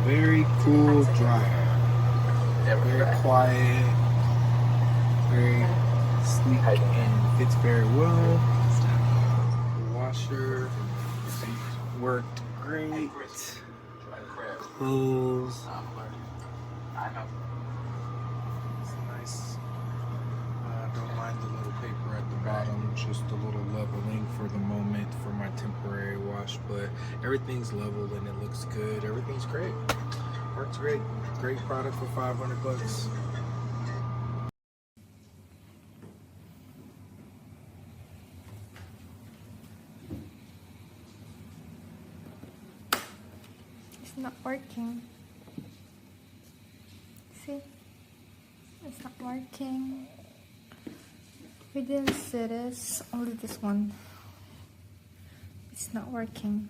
Very cool dryer. Very quiet. Very sleek and fits very well. The washer worked great. Clothes. It's nice. Don't mind the little paper at the bottom, just a little leveling for the moment for my temporary wash, but everything's leveled and it looks good. Everything's great. Works great. Great product for 500 bucks. It's not working. See? It's not working. We didn't see this, only this one. It's not working.